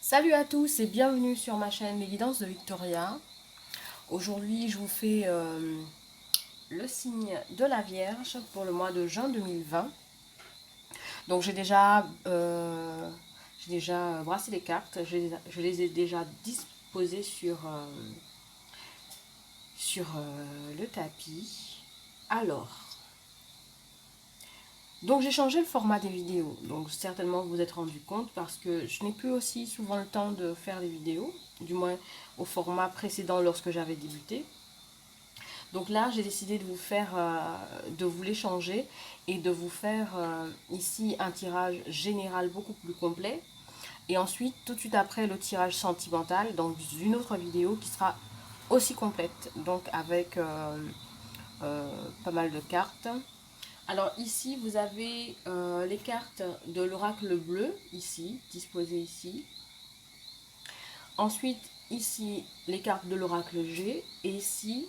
Salut à tous et bienvenue sur ma chaîne Les Guidances de Victoria. Aujourd'hui, je vous fais le signe de la Vierge pour le mois de juin 2020. Donc j'ai déjà brassé les cartes, je les ai déjà disposées sur le tapis. Donc j'ai changé le format des vidéos, donc certainement vous vous êtes rendu compte parce que je n'ai plus aussi souvent le temps de faire des vidéos, du moins au format précédent lorsque j'avais débuté. Donc là j'ai décidé de vous les changer et de vous faire ici un tirage général beaucoup plus complet. Et ensuite tout de suite après le tirage sentimental, donc une autre vidéo qui sera aussi complète, donc avec pas mal de cartes. Alors ici, vous avez les cartes de l'oracle bleu, ici, disposées ici. Ensuite, ici, les cartes de l'oracle G. Et ici,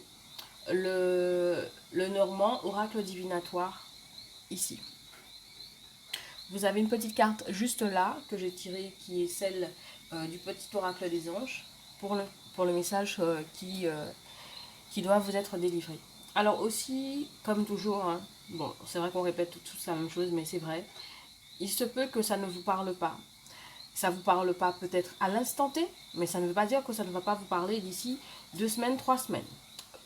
le normand oracle divinatoire, ici. Vous avez une petite carte juste là, que j'ai tirée, qui est celle du petit oracle des anges, pour le message qui doit vous être délivré. Alors aussi, comme toujours, hein, bon, c'est vrai qu'on répète tous la même chose, mais c'est vrai, il se peut que ça ne vous parle pas. Ça ne vous parle pas peut-être à l'instant T, mais ça ne veut pas dire que ça ne va pas vous parler d'ici 2 semaines, 3 semaines.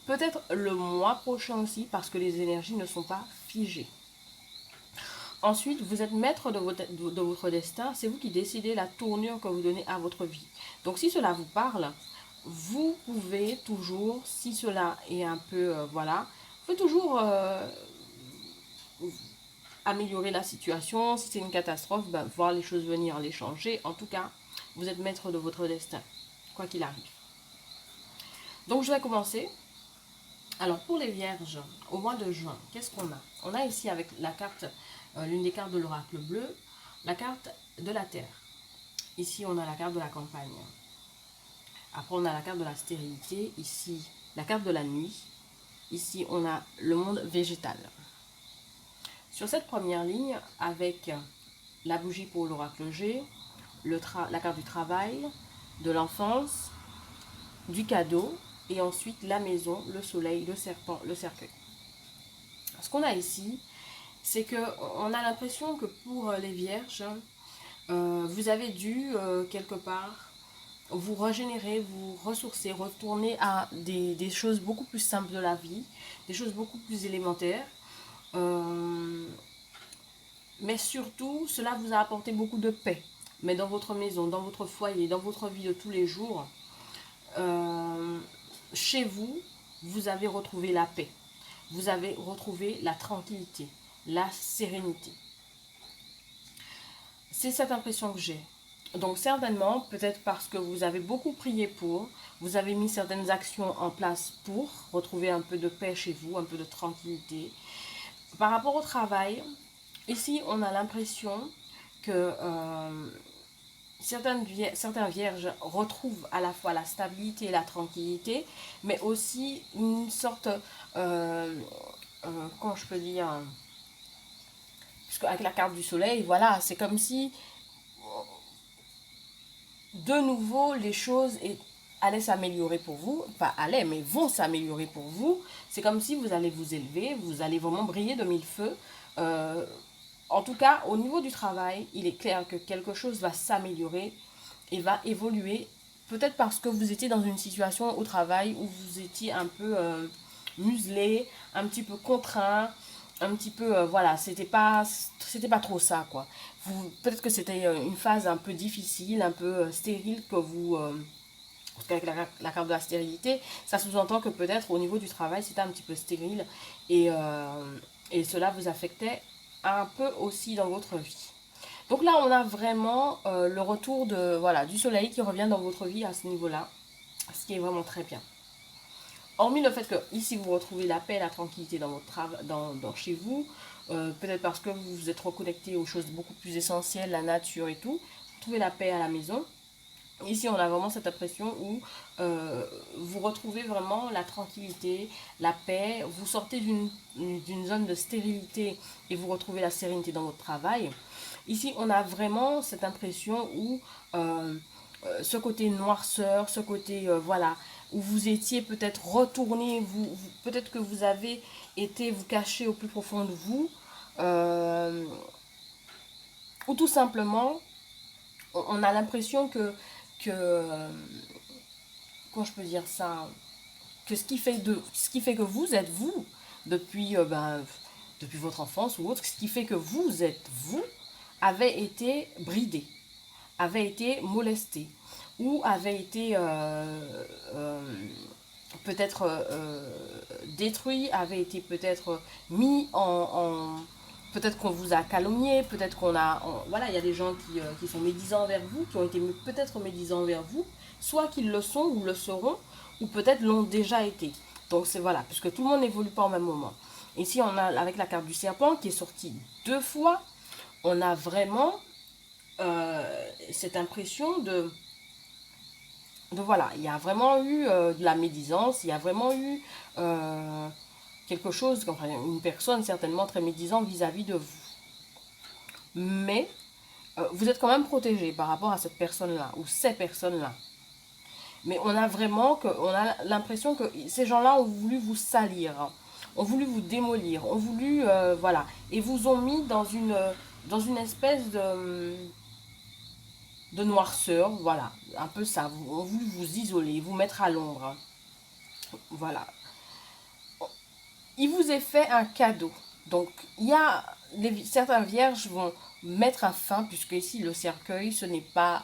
Peut-être le mois prochain aussi, parce que les énergies ne sont pas figées. Ensuite, vous êtes maître de votre destin, c'est vous qui décidez la tournure que vous donnez à votre vie. Donc si cela vous parle, vous pouvez toujours, si cela est un peu, voilà, vous pouvez toujours améliorer la situation. Si c'est une catastrophe, ben, voir les choses venir, les changer. En tout cas, vous êtes maître de votre destin, quoi qu'il arrive. Donc je vais commencer. Alors pour les vierges, au mois de juin, qu'est-ce qu'on a? On a ici avec la carte, l'une des cartes de l'oracle bleu, la carte de la terre. Ici on a la carte de la campagne. Après on a la carte de la stérilité. Ici la carte de la nuit. Ici on a le monde végétal. Sur cette première ligne, avec la bougie pour l'oracle G, la carte du travail, de l'enfance, du cadeau, et ensuite la maison, le soleil, le serpent, le cercueil. Ce qu'on a ici, c'est qu'on a l'impression que pour les vierges, vous avez dû quelque part vous régénérer, vous ressourcer, retourner à des choses beaucoup plus simples de la vie, des choses beaucoup plus élémentaires. Mais surtout, cela vous a apporté beaucoup de paix. Mais dans votre maison, dans votre foyer, dans votre vie de tous les jours, euh, chez vous, vous avez retrouvé la paix. Vous avez retrouvé la tranquillité, la sérénité. C'est cette impression que j'ai. Donc certainement, peut-être parce que vous avez beaucoup prié pour, vous avez mis certaines actions en place pour retrouver un peu de paix chez vous, un peu de tranquillité. Par rapport au travail, ici on a l'impression que certains vierges retrouvent à la fois la stabilité et la tranquillité, mais aussi une sorte, comment je peux dire, puisque avec la carte du soleil, voilà, c'est comme si de nouveau les choses allaient s'améliorer pour vous, pas allaient, mais vont s'améliorer pour vous. C'est comme si vous allez vous élever, vous allez vraiment briller de mille feux. Euh, En tout cas, au niveau du travail, il est clair que quelque chose va s'améliorer et va évoluer. Peut-être parce que vous étiez dans une situation au travail où vous étiez un peu muselé, un petit peu contraint, un petit peu, voilà, c'était pas trop ça, quoi. Peut-être que c'était une phase un peu difficile, un peu stérile que vous... parce qu'avec la carte de la stérilité, ça sous-entend que peut-être au niveau du travail, c'était un petit peu stérile et cela vous affectait un peu aussi dans votre vie. Donc là, on a vraiment le retour voilà, du soleil qui revient dans votre vie à ce niveau-là, ce qui est vraiment très bien. Hormis le fait que ici vous retrouvez la paix, la tranquillité dans votre chez vous, peut-être parce que vous vous êtes reconnecté aux choses beaucoup plus essentielles, la nature et tout, vous trouvez la paix à la maison. Ici, on a vraiment cette impression où vous retrouvez vraiment la tranquillité, la paix, vous sortez d'une zone de stérilité et vous retrouvez la sérénité dans votre travail. Ici, on a vraiment cette impression où ce côté noirceur, ce côté, voilà, où vous étiez peut-être retourné, peut-être que vous avez été vous cacher au plus profond de vous, euh, ou tout simplement, on a l'impression que, comment je peux dire ça, que ce qui fait que vous êtes vous, depuis, depuis votre enfance ou autre, ce qui fait que vous êtes vous, avait été bridé, avait été molesté, ou avait été peut-être détruit, avait été peut-être mis peut-être qu'on vous a calomnié, peut-être voilà, il y a des gens qui sont médisants envers vous, qui ont été peut-être médisants envers vous, soit qu'ils le sont ou le seront, ou peut-être l'ont déjà été. Donc c'est voilà, puisque tout le monde n'évolue pas au même moment. Ici, on a, avec la carte du serpent qui est sortie 2 fois, on a vraiment cette impression voilà, il y a vraiment eu de la médisance, il y a vraiment eu quelque chose, enfin, une personne certainement très médisante vis-à-vis de vous. Mais vous êtes quand même protégé par rapport à cette personne-là ou ces personnes-là. Mais on a l'impression que ces gens-là ont voulu vous salir, ont voulu vous démolir, ont voulu, voilà, et vous ont mis dans une espèce de noirceur, voilà, un peu ça, ont voulu vous isoler, vous mettre à l'ombre, voilà. Il vous est fait un cadeau, donc il y a, certains vierges vont mettre un fin, puisque ici le cercueil, ce n'est pas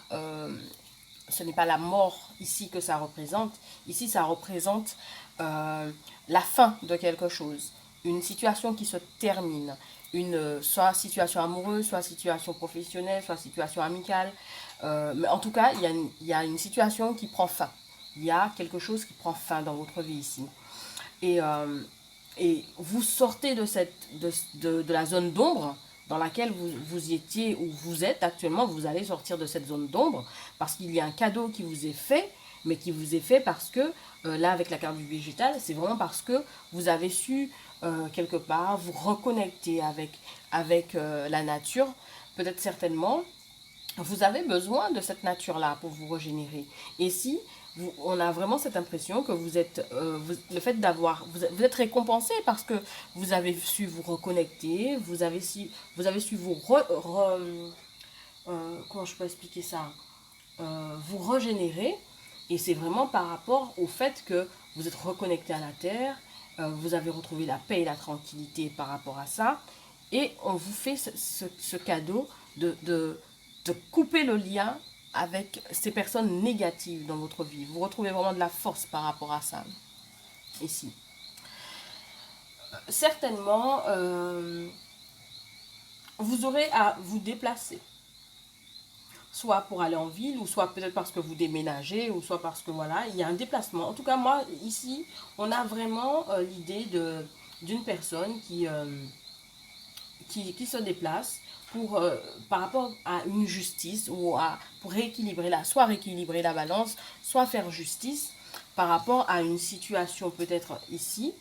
la mort ici que ça représente. Ici, ça représente la fin de quelque chose. Une situation qui se termine. Soit situation amoureuse, soit situation professionnelle, soit situation amicale. Mais en tout cas, il y a une situation qui prend fin. Il y a quelque chose qui prend fin dans votre vie ici. Et, euh, et vous sortez de la zone d'ombre dans laquelle vous étiez ou vous êtes actuellement, vous allez sortir de cette zone d'ombre parce qu'il y a un cadeau qui vous est fait, mais qui vous est fait parce que, là avec la carte du végétal, c'est vraiment parce que vous avez su quelque part vous reconnecter avec la nature, peut-être certainement, vous avez besoin de cette nature-là pour vous régénérer. Et si on a vraiment cette impression que vous êtes, le fait d'avoir, vous êtes récompensé parce que vous avez su vous reconnecter, vous avez su comment je peux expliquer ça, vous régénérer. Et c'est vraiment par rapport au fait que vous êtes reconnecté à la terre, vous avez retrouvé la paix et la tranquillité par rapport à ça, et on vous fait ce cadeau de couper le lien avec ces personnes négatives dans votre vie. Vous retrouvez vraiment de la force par rapport à ça, ici. Certainement, vous aurez à vous déplacer, soit pour aller en ville, ou soit peut-être parce que vous déménagez, ou soit parce que voilà, il y a un déplacement. En tout cas, moi, ici, on a vraiment l'idée d'une personne qui se déplace pour, par rapport à une justice ou pour soit rééquilibrer la balance, soit faire justice par rapport à une situation peut-être ici,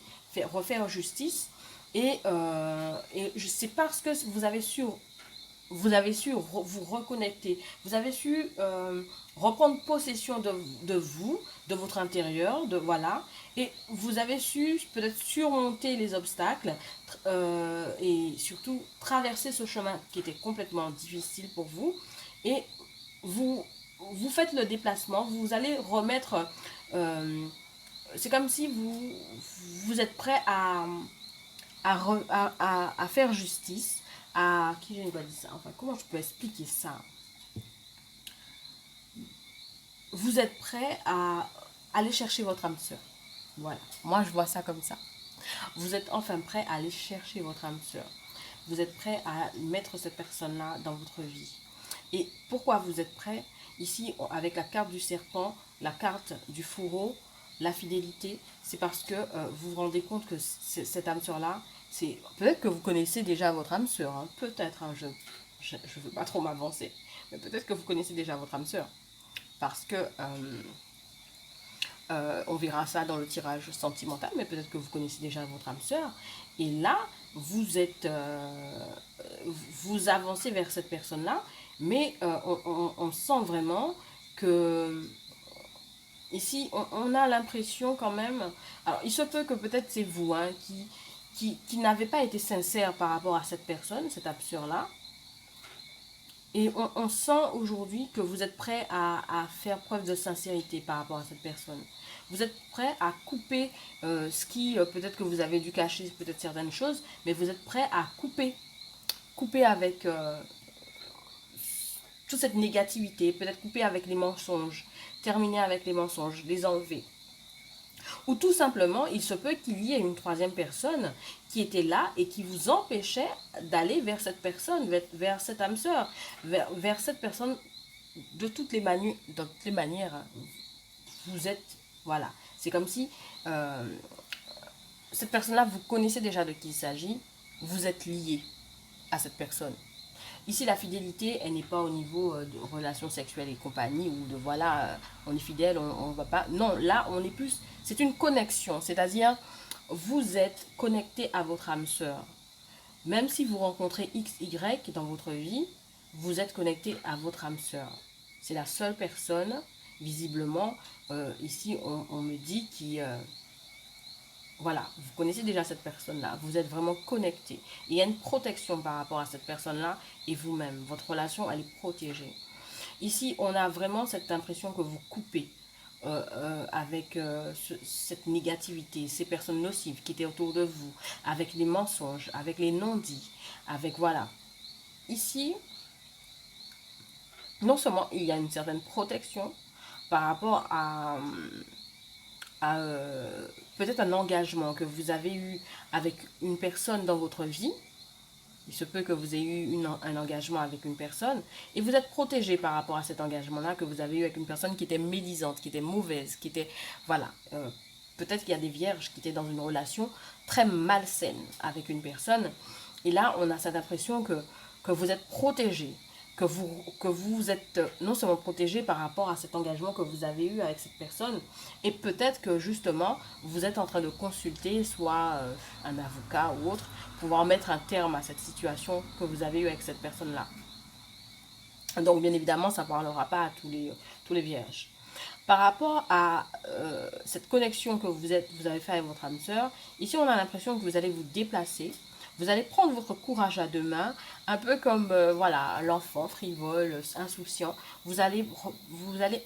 refaire justice. Et c'est parce que vous avez su vous reconnecter, vous avez su reprendre possession de vous, de votre intérieur, voilà, et vous avez su peut-être surmonter les obstacles et surtout traverser ce chemin qui était complètement difficile pour vous, et vous, vous faites le déplacement, vous allez remettre, c'est comme si vous êtes prêt à faire justice à qui j'ai pas dit ça, enfin comment je peux expliquer ça, vous êtes prêt à aller chercher votre âme sœur, voilà, moi je vois ça comme ça, vous êtes enfin prêt à aller chercher votre âme sœur, vous êtes prêt à mettre cette personne là dans votre vie. Et pourquoi vous êtes prêt ici avec la carte du serpent, la carte du fourreau, la fidélité, c'est parce que vous vous rendez compte que cette âme sœur là, c'est peut-être que vous connaissez déjà votre âme sœur, hein, peut-être, hein, je veux pas trop m'avancer, mais peut-être que vous connaissez déjà votre âme sœur, parce que on verra ça dans le tirage sentimental, mais peut-être que vous connaissez déjà votre âme sœur, et là vous avancez vers cette personne là, mais on sent vraiment que ici, on a l'impression quand même... Alors, il se peut que peut-être c'est vous hein, qui n'avez pas été sincère par rapport à cette personne, cette absurde-là. Et on sent aujourd'hui que vous êtes prêt à faire preuve de sincérité par rapport à cette personne. Vous êtes prêt à couper ce qui, peut-être que vous avez dû cacher peut-être certaines choses, mais vous êtes prêt à couper avec toute cette négativité, peut-être couper avec les mensonges, terminer avec les mensonges, les enlever. Ou tout simplement, il se peut qu'il y ait une troisième personne qui était là et qui vous empêchait d'aller vers cette personne, vers cette âme sœur, vers cette personne de toutes les manières. Vous êtes, voilà. C'est comme si cette personne-là, vous connaissez déjà de qui il s'agit, vous êtes lié à cette personne. Ici, la fidélité, elle n'est pas au niveau de relations sexuelles et compagnie, ou de voilà, on est fidèle, on ne va pas. Non, là, on est plus. C'est une connexion, c'est-à-dire, vous êtes connecté à votre âme sœur. Même si vous rencontrez X, Y dans votre vie, vous êtes connecté à votre âme sœur. C'est la seule personne, visiblement, ici, on me dit qui. Voilà, vous connaissez déjà cette personne-là, vous êtes vraiment connecté. Et il y a une protection par rapport à cette personne-là et vous-même. Votre relation, elle est protégée. Ici, on a vraiment cette impression que vous coupez avec cette négativité, ces personnes nocives qui étaient autour de vous, avec les mensonges, avec les non-dits, avec voilà. Ici, non seulement il y a une certaine protection par rapport à peut-être un engagement que vous avez eu avec une personne dans votre vie. Il se peut que vous ayez eu un engagement avec une personne et vous êtes protégé par rapport à cet engagement-là que vous avez eu avec une personne qui était médisante, qui était mauvaise, qui était... Voilà. Peut-être qu'il y a des vierges qui étaient dans une relation très malsaine avec une personne. Et là, on a cette impression que vous êtes protégé, que vous êtes non seulement protégé par rapport à cet engagement que vous avez eu avec cette personne, et peut-être que justement, vous êtes en train de consulter soit un avocat ou autre, pour pouvoir mettre un terme à cette situation que vous avez eue avec cette personne-là. Donc, bien évidemment, ça ne parlera pas à tous les vierges. Par rapport à cette connexion que vous avez fait avec votre âme sœur, ici on a l'impression que vous allez vous déplacer, vous allez prendre votre courage à deux mains, un peu comme voilà l'enfant frivole, insouciant. Vous allez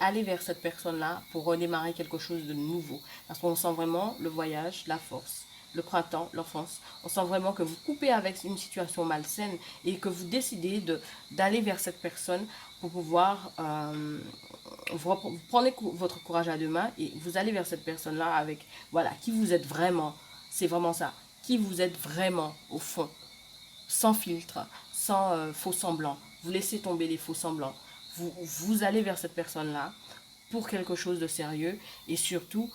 aller vers cette personne-là pour redémarrer quelque chose de nouveau. Parce qu'on sent vraiment le voyage, la force, le printemps, l'enfance. On sent vraiment que vous coupez avec une situation malsaine et que vous décidez d'aller vers cette personne pour pouvoir... vous prenez votre courage à deux mains et vous allez vers cette personne-là avec, voilà, qui vous êtes vraiment. C'est vraiment ça. Qui vous êtes vraiment, au fond. Sans filtre, sans faux semblants. Vous laissez tomber les faux semblants. Vous allez vers cette personne-là pour quelque chose de sérieux et surtout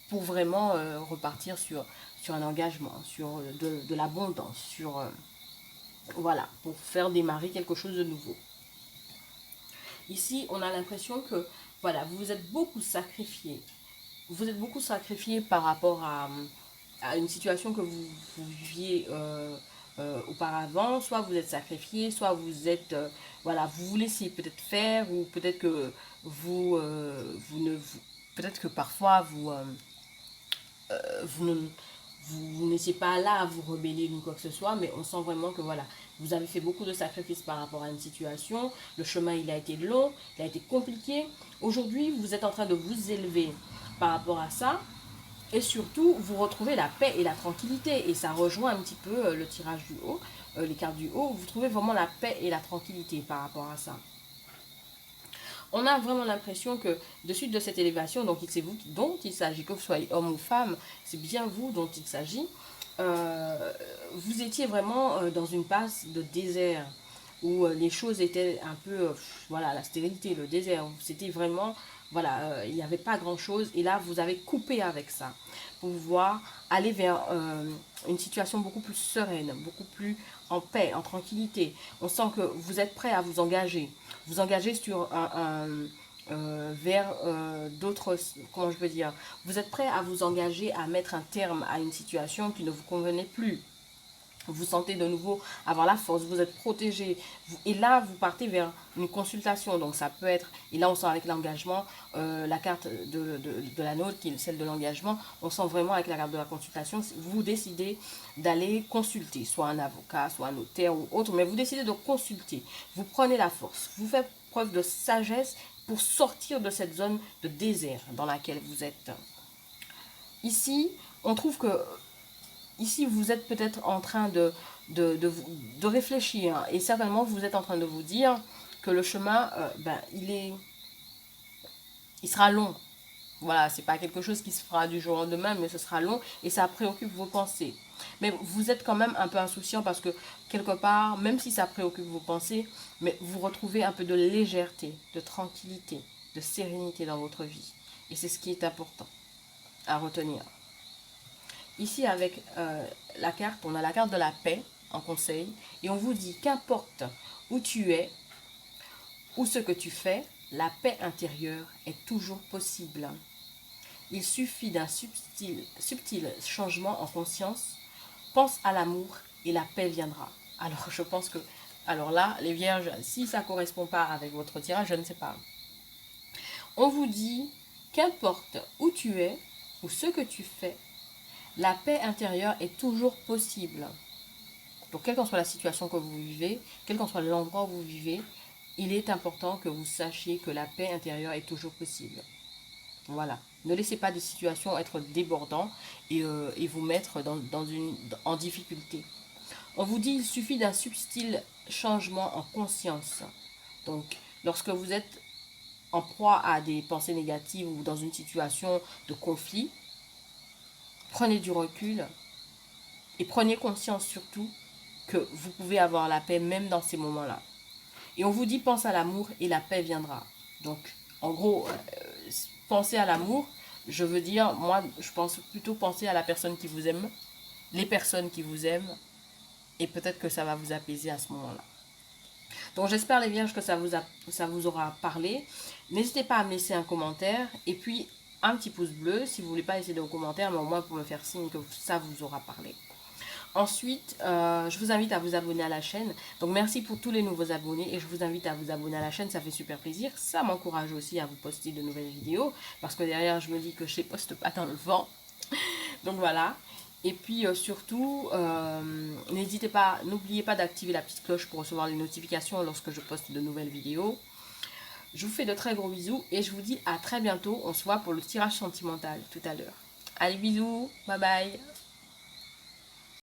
pour vraiment repartir sur un engagement, sur de l'abondance, sur... voilà, pour faire démarrer quelque chose de nouveau. Ici, on a l'impression que, voilà, vous vous êtes beaucoup sacrifié. Vous êtes beaucoup sacrifié par rapport à une situation que vous viviez auparavant. Soit vous êtes sacrifié, soit vous êtes, voilà, vous vous laissez peut-être faire, ou peut-être que peut-être que parfois vous n'étiez pas là à vous rebeller ou quoi que ce soit, mais on sent vraiment que voilà, vous avez fait beaucoup de sacrifices par rapport à une situation, le chemin il a été long, il a été compliqué. Aujourd'hui, vous êtes en train de vous élever par rapport à ça, et surtout, vous retrouvez la paix et la tranquillité, et ça rejoint un petit peu le tirage du haut, les cartes du haut, vous trouvez vraiment la paix et la tranquillité par rapport à ça. On a vraiment l'impression que de suite de cette élévation, donc c'est vous dont il s'agit, que vous soyez homme ou femme, c'est bien vous dont il s'agit. Vous étiez vraiment dans une passe de désert où les choses étaient un peu, voilà, la stérilité, le désert. C'était vraiment, voilà, il n'y avait pas grand-chose. Et là, vous avez coupé avec ça pour pouvoir aller vers une situation beaucoup plus sereine, beaucoup plus en paix, en tranquillité. On sent que vous êtes prêt à vous engager sur vers d'autres, comment je peux dire, vous êtes prêt à vous engager à mettre un terme à une situation qui ne vous convenait plus. vous sentez de nouveau avoir la force, vous êtes protégé. Et là, vous partez vers une consultation. Donc, ça peut être, et là, on sent avec l'engagement, la carte de la nôtre, qui est celle de l'engagement, on sent vraiment avec la carte de la consultation, vous décidez d'aller consulter, soit un avocat, soit un notaire ou autre, mais vous décidez de consulter. Vous prenez la force, vous faites preuve de sagesse pour sortir de cette zone de désert dans laquelle vous êtes. Ici, on trouve que ici, vous êtes peut-être en train de réfléchir et certainement vous êtes en train de vous dire que le chemin, il sera long. Voilà, c'est pas quelque chose qui se fera du jour au lendemain, mais ce sera long et ça préoccupe vos pensées. Mais vous êtes quand même un peu insouciant parce que quelque part, même si ça préoccupe vos pensées, mais vous retrouvez un peu de légèreté, de tranquillité, de sérénité dans votre vie. Et c'est ce qui est important à retenir. Ici, avec la carte, on a la carte de la paix en conseil. Et on vous dit qu'importe où tu es ou ce que tu fais, la paix intérieure est toujours possible. Il suffit d'un subtil changement en conscience. Pense à l'amour et la paix viendra. Alors, je pense que... Alors là, les vierges, si ça ne correspond pas avec votre tirage, je ne sais pas. On vous dit qu'importe où tu es ou ce que tu fais, la paix intérieure est toujours possible. Donc, quelle qu'en soit la situation que vous vivez, quel qu'en soit l'endroit où vous vivez, il est important que vous sachiez que la paix intérieure est toujours possible. Voilà. Ne laissez pas des situations être débordantes et vous mettre en difficulté. On vous dit qu'il suffit d'un subtil changement en conscience. Donc, lorsque vous êtes en proie à des pensées négatives ou dans une situation de conflit, prenez du recul et prenez conscience surtout que vous pouvez avoir la paix même dans ces moments-là. Et on vous dit pense à l'amour et la paix viendra. Donc, en gros, penser à l'amour, je veux dire, moi, je pense plutôt penser à la personne qui vous aime, les personnes qui vous aiment, et peut-être que ça va vous apaiser à ce moment-là. Donc, j'espère les vierges que ça vous aura parlé. N'hésitez pas à me laisser un commentaire, et puis un petit pouce bleu si vous ne voulez pas laisser de commentaires, mais au moins pour me faire signe que ça vous aura parlé. Ensuite, je vous invite à vous abonner à la chaîne. Donc, merci pour tous les nouveaux abonnés et je vous invite à vous abonner à la chaîne. Ça fait super plaisir. Ça m'encourage aussi à vous poster de nouvelles vidéos parce que derrière, je me dis que je ne les poste pas dans le vent. Donc, voilà. Et puis, surtout, n'hésitez pas, n'oubliez pas d'activer la petite cloche pour recevoir les notifications lorsque je poste de nouvelles vidéos. Je vous fais de très gros bisous et je vous dis à très bientôt. On se voit pour le tirage sentimental tout à l'heure. Allez, bisous. Bye bye.